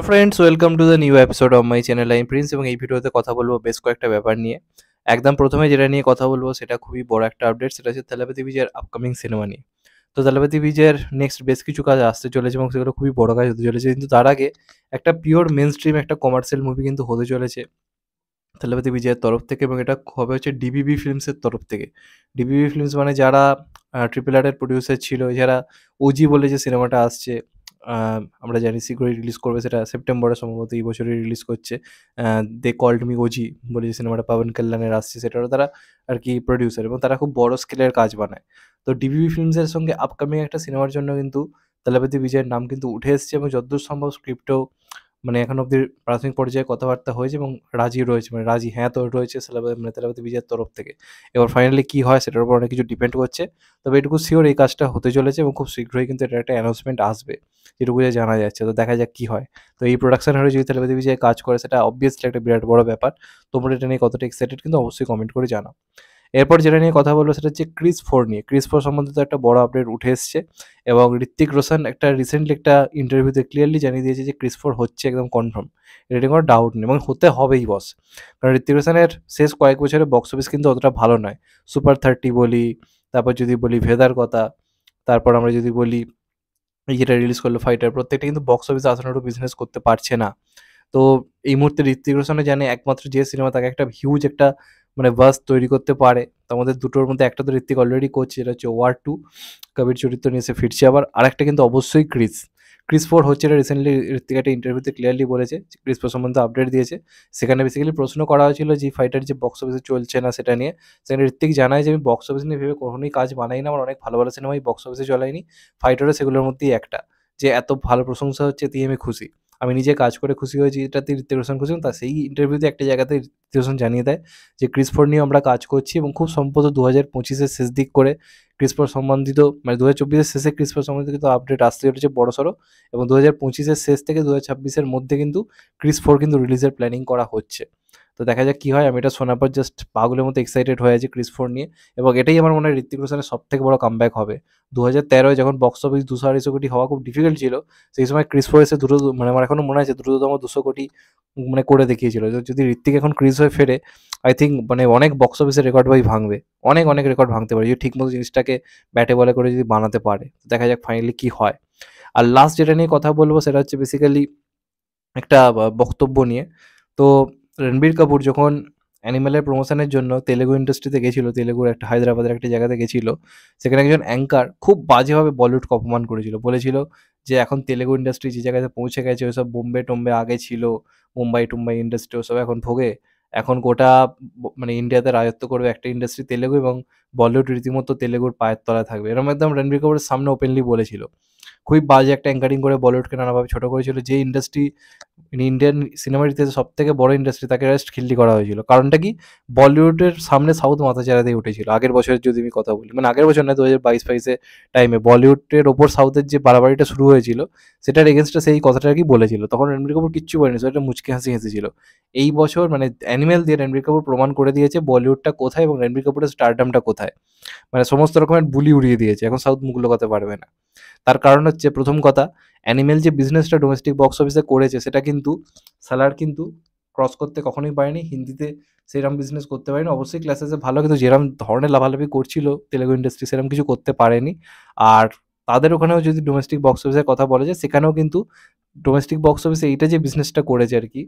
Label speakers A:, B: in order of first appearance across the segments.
A: Friends, welcome to the new episode of my channel. আমি Prince এবং এই ভিডিওতে কথা বলবো বেশ কয়েকটা ব্যাপার নিয়ে। একদম প্রথমে যেটা নিয়ে কথা বলবো সেটা খুবই বড় একটা আপডেট, সেটা হচ্ছে তেলাপতি বিজয়ের আপকামিং সিনেমা নিয়ে। তো তেলাপতি বিজয়ের নেক্সট বেশ কিছু কাজ আসতে চলেছে এবং সেগুলো খুবই বড় কাজ হতে চলেছে, কিন্তু তার আগে একটা পিওর মেন স্ট্রিম একটা কমার্শিয়াল মুভি কিন্তু হতে চলেছে তেলাপতি বিজয়ের তরফ থেকে, এবং এটা হবে হচ্ছে ডিবিবি ফিল্মসের তরফ থেকে। ডিবিবি ফিল্মস মানে যারা ট্রিপল আর এর প্রডিউসার ছিল, যারা ওজি বলে যে সিনেমাটা আসছে, আমরা জানি শীঘ্রই রিলিজ করবে, সেটা সেপ্টেম্বরে সম্ভবত এই বছরই রিলিজ করছে। দে কল্ড মি ওজি বলে যে সিনেমাটা পাবন কল্যাণের আসছে, সেটারও তারা আর কি প্রডিউসার, এবং তারা খুব বড় স্কেলের কাজ বানায়। তো ডিবিবি ফিল্মসের সঙ্গে আপকামিং একটা সিনেমার জন্য কিন্তু তেলাপতি বিজয়ের নাম কিন্তু উঠে এসছে, এবং যতদূর সম্ভব স্ক্রিপ্টও মানে এখন অব্দি প্রাথমিক পর্যায়ে কথাবার্তা হয়েছে এবং রাজি রয়েছে, মানে রাজি হ্যাঁ তো রয়েছে মানে তেলাপতি বিজয়ের তরফ থেকে। এবার ফাইনালি কী হয় সেটার উপর অনেক কিছু ডিপেন্ড করছে। তবে এটুকু শিওর এই কাজটা হতে চলেছে এবং খুব শীঘ্রই কিন্তু এটা একটা অ্যানাউন্সমেন্ট আসবে, যেটুকু যা জানা যাচ্ছে। তো দেখা যাক কী হয়। তো এই প্রোডাকশন হাউসে যদি তেলাপতি বিজয় কাজ করে, সেটা অবভিয়াসলি একটা বিরাট বড় ব্যাপার। তোমরা এটা নিয়ে কতটা এক্সাইটেড কিন্তু অবশ্যই কমেন্ট করে জানাও। এরপর যেটা নিয়ে কথা বলবো সেটা হচ্ছে ক্রিস ফোর নিয়ে। ক্রিস ফোর সম্বন্ধে তো একটা বড় আপডেট উঠে এসছে, এবং ঋত্বিক রোশন একটা রিসেন্টলি একটা ইন্টারভিউতে ক্লিয়ারলি জানিয়ে দিয়েছে যে ক্রিস ফোর হচ্ছে একদম কনফার্ম। এটা নিয়ে কোনো ডাউট নেই, এবং হতে হবেই বস। কারণ ঋত্বিক রোশনের শেষ কয়েক বছরে বক্স অফিস কিন্তু অতটা ভালো নয়। সুপার 30 বলি, তারপর যদি বলি ভেদার কথা, তারপর আমরা যদি বলি এই যেটা রিলিজ করলো ফাইটার, প্রত্যেকটা কিন্তু বক্স অফিসে আসানোর বিজনেস করতে পারছে না। তো এই মুহূর্তে ঋত্বিক রোশনও জানে একমাত্র যে সিনেমা তাকে একটা হিউজ একটা মানে বাস তৈরি করতে পারে। তো আমাদের দুটোর মধ্যে একটা তো ঋত্বিক অলরেডি করছে, যেটা হচ্ছে ওয়ার টু, কবির চরিত্র নিয়ে সে ফিরছে আবার। আরেকটা কিন্তু অবশ্যই ক্রিস। ক্রিস ফোর হচ্ছে, এটা রিসেন্টলি ঋত্বিক একটা ইন্টারভিউতে ক্লিয়ারলি বলেছে, ক্রিস ফোর সম্বন্ধে আপডেট দিয়েছে। সেখানে বেসিক্যালি প্রশ্ন করা হয়েছিল যে ফাইটার যে বক্স অফিসে চলছে না সেটা নিয়ে। সেখানে ঋত্বিক জানায় যে আমি বক্স অফিস নিয়ে ভেবে কখনোই কাজ বানাই না, আমার অনেক ভালো ভালো সিনেমাই বক্স অফিসে চলায়নি, ফাইটারও সেগুলোর মধ্যেই একটা। যে এত ভালো প্রশংসা হচ্ছে এতেই আমি খুশি, আমি নিজে কাজ করে খুশি হয়েছি, এটাতে ঋত্বিক রোশন খুশি। তা সেই ইন্টারভিউতে একটা জায়গাতে ঋত্বিক রোশন জানিয়ে দেয় যে ক্রিস ফোর নিয়ে আমরা কাজ করছি, এবং খুব সম্ভবত 2025-এর শেষ দিক করে ক্রিস ফোর সম্বন্ধিত, মানে 2024-এর শেষে ক্রিস ফোর সম্বন্ধিত কিন্তু আপডেট আসতে চলেছে বড়সড়, এবং 2025-এর শেষ থেকে 2026-এর মধ্যে কিন্তু ক্রিস ফোর কিন্তু রিলিজের প্ল্যানিং করা হচ্ছে। তো দেখা যাক কী হয়। আমি এটা শোনার পর জাস্ট পাগলের মতো এক্সাইটেড হয়ে আছি ক্রিস ফোর নিয়ে, এবং এটাই আমার মনে হয় ঋত্বিক রোশনের সবথেকে বড় কামব্যাক হবে। 2013-এ যখন বক্স অফিস 200-250 কোটি হওয়া খুব ডিফিকাল্ট ছিল, সেই সময় ক্রিস ফোর এসে দ্রুত, মানে আমার এখনো মনে আছে দ্রুততম 200 কোটি মানে করে দেখিয়েছিল। যদি ঋত্বিক এখন ক্রিস হয়ে ফেরে, আই থিঙ্ক মানে অনেক বক্স অফিসের রেকর্ড ভাই ভাঙবে, অনেক অনেক রেকর্ড ভাঙতে পারে যদি ঠিকমতো জিনিসটাকে ব্যাটে বলে করে যদি বানাতে পারে। দেখা যাক ফাইনালি কী হয়। আর লাস্ট যেটা নিয়ে কথা বলবো সেটা হচ্ছে বেসিক্যালি একটা বক্তব্য নিয়ে। তো রণবীর কাপুর যখন অ্যানিমেলের প্রমোশনের জন্য তেলেগু ইন্ডাস্ট্রিতে গেছিলো, তেলেগুর একটা হায়দ্রাবাদের একটা জায়গাতে গেছিলো, সেখানে একজন অ্যাঙ্কার খুব বাজেভাবে বলিউডকে অপমান করেছিল। বলেছিল যে এখন তেলেগু ইন্ডাস্ট্রি যে জায়গাতে পৌঁছে গেছে, ওইসব বোম্বে টোম্বে আগে ছিল, মুম্বাই টুম্বাই ইন্ডাস্ট্রি ওসব এখন ভোগে, এখন গোটা মানে ইন্ডিয়াতে রাজত্ব করবে একটা ইন্ডাস্ট্রি তেলেগু, এবং বলিউড রীতিমতো তেলেগুর পায়ের তলায় থাকবে। এরকম একদম রণবীর কাপুরের সামনে ওপেনলি বলেছিল। খুবই বাজে একটা অ্যাঙ্কারিং করে বলিউডকে নানাভাবে ছোট করেছিল। যে ইন্ডাস্ট্রি ইন্ডিয়ান সিনেমার ইতিহাসে সবথেকে বড় ইন্ডাস্ট্রি, তাকে জাস্ট খিল্লি করা হয়েছিল। কারণটা কি? বলিউডের সামনে সাউথ মাথাচাড়া দিয়ে উঠেছিল আগের বছরের যদি আমি কথা বলি, মানে আগের বছর না, 2022-23 টাইমে বলিউডের ওপর সাউথের যে বাড়াবাড়িটা শুরু হয়েছিল, সেটার এগেনস্টে সেই কথাটা আর কি বলেছিল। তখন রণবীর কাপুর কিচ্ছু বলেনি, সেটা মুচকি হাসি হেসেছিল। এই বছর মানে অ্যানিমেল দিয়ে রণবীর কাপুর প্রমাণ করে দিয়েছে বলিউডটা কোথায় এবং রণবীর কাপুরের স্টারডামটা কোথায়। মানে সমস্ত রকমের বুলি উড়িয়ে দিয়েছে, এখন সাউথ মুখ লুকাতে পারবে না। তার কারণ হচ্ছে প্রথম কথা, অ্যানিমেল যে বিজনেসটা ডোমেস্টিক বক্স অফিসে করেছে, সেটা কিন্তু সালার কিন্তু ক্রস করতে কখনোই পারেনি। হিন্দিতে সেরকম বিজনেস করতে পারেনি। অবশ্যই ক্লাসেসে ভালো, কিন্তু যেরকম ধরনের লাভালাভি করছিল তেলেগু ইন্ডাস্ট্রি, সেরকম কিছু করতে পারেনি। আর তাদের ওখানেও যদি ডোমেস্টিক বক্স অফিসের কথা বলা যায়, সেখানেও কিন্তু ডোমেস্টিক বক্স অফিসে এইটা যে বিজনেসটা করেছে আর কি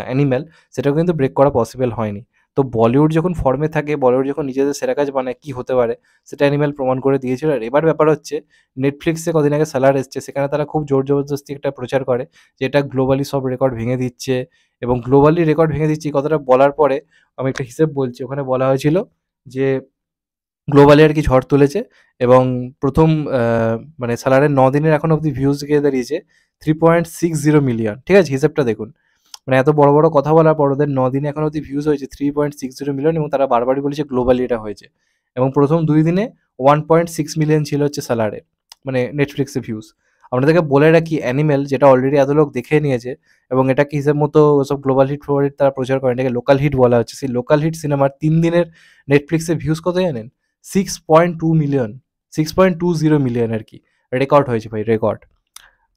A: অ্যানিমেল, সেটাও কিন্তু ব্রেক করা পসিবল হয়নি। তো বলিউড যখন ফর্মে থাকে, বলিউড যখন নিজেদের সেরা কাজ বানায়, কী হতে পারে সেটা অ্যানিমেল প্রমাণ করে দিয়েছিল। আর এবার ব্যাপার হচ্ছে নেটফ্লিক্সে কদিন আগে সালার এসছে, সেখানে তারা খুব জোর জবরদস্তি একটা প্রচার করে যে এটা গ্লোবালি সব রেকর্ড ভেঙে দিচ্ছে, এবং গ্লোবালি রেকর্ড ভেঙে দিচ্ছে এই কথাটা বলার পরে আমি একটা হিসেব বলছি। ওখানে বলা হয়েছিল যে গ্লোবালি আর কি ঝড় তুলেছে, এবং প্রথম মানে সালারের 9 দিনের এখন অবধি ভিউজ গিয়ে দাঁড়িয়েছে 3.60 মিলিয়ন। ঠিক আছে, হিসেবটা দেখুন। মানে এত বড় বড় কথা বলার পর ওদের 9 দিনে এখন অবধি ভিউজ হয়েছে 3.60 মিলিয়ন, এবং তারা বারবারই বলেছে গ্লোবালি এটা হয়েছে। এবং প্রথম 2 দিনে 1.6 মিলিয়ন ছিল হচ্ছে সালারের, মানে নেটফ্লিক্সে ভিউজ। আপনাদেরকে বলে রাখি, অ্যানিমেল যেটা অলরেডি এত লোক দেখে নিয়েছে, এবং এটাকে হিসেব মতো সব গ্লোবাল হিট ফেভারিট তারা প্রচার করেন, এটাকে লোকাল হিট বলা হচ্ছে। সেই লোকাল হিট সিনেমার 3 দিনের নেটফ্লিক্সে ভিউজ কত জানেন? 6.2 মিলিয়ন, 6.20 মিলিয়ন আর কি রেকর্ড হয়েছে ভাই, রেকর্ড।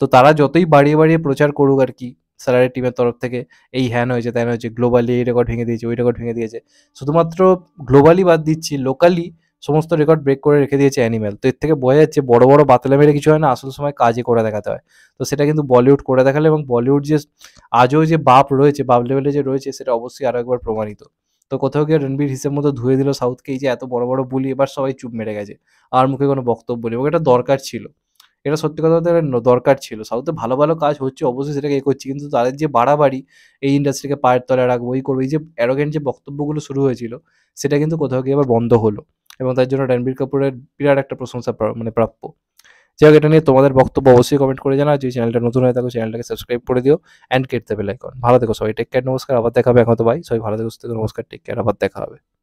A: তো তারা যতই বাড়িয়ে বাড়িয়ে প্রচার করুক আর কি, স্যালারি টিমের তরফ থেকে এই হ্যান হয়েছে, ত্যান হয়েছে, গ্লোবালি এই রেকর্ড ভেঙে দিয়েছে, ওই রেকর্ড ভেঙে দিয়েছে। শুধুমাত্র গ্লোবালি বাদ দিচ্ছি, লোকালি সমস্ত রেকর্ড ব্রেক করে রেখে দিয়েছে অ্যানিম্যাল। তো এর থেকে বোঝা যাচ্ছে বড় বড় বাতলে মেরে কিছু হয় না, আসল সময় কাজই করে দেখাতে হয়। তো সেটা কিন্তু বলিউড করে দেখালে, এবং বলিউড যে আজও যে বাপ রয়েছে, বাপ লেভেলে যে রয়েছে, সেটা অবশ্যই আরও একবার প্রমাণিত। তো কোথাও গিয়ে রণবীর হিসেব মতো ধুয়ে দিল সাউথকে, এই যে এত বড় বড় বুলি, এবার সবাই চুপ মেরে গেছে, আর মুখে কোনো বক্তব্য নেই, এবং এটা দরকার ছিল। এটা সত্যি কথা বলতে গেলে দরকার ছিল। সাউথে ভালো ভালো কাজ হচ্ছে, অবশ্যই সেটাকে করছি, কিন্তু তাদের যে বাড়াবাড়ি, এই ইন্ডাস্ট্রিকে পায়ের তলায় রাখবো, এই করবো, এই যে অ্যারোগেন্ট যে বক্তব্যগুলো শুরু হয়েছিল, সেটা কিন্তু কোথাও গিয়ে আবার বন্ধ হলো, এবং তার জন্য রণবীর কাপুরের বিরাট একটা প্রশংসা মানে প্রাপ্য। যাই হোক, এটা নিয়ে তোমাদের বক্তব্য অবশ্যই কমেন্ট করে জানাও। যদি চ্যানেলটা নতুন হয়ে থাকো, চ্যানেলটাকে সাবস্ক্রাইব করে দিও and get the bell icon. ভালো থেকো সবাই, টেক কেয়ার, নমস্কার, আবার দেখা হবে। এখন তো ভাই সবাই ভালো থেকো, সুস্থ থেকো, নমস্কার, টেক কেয়ার, আবার দেখা হবে।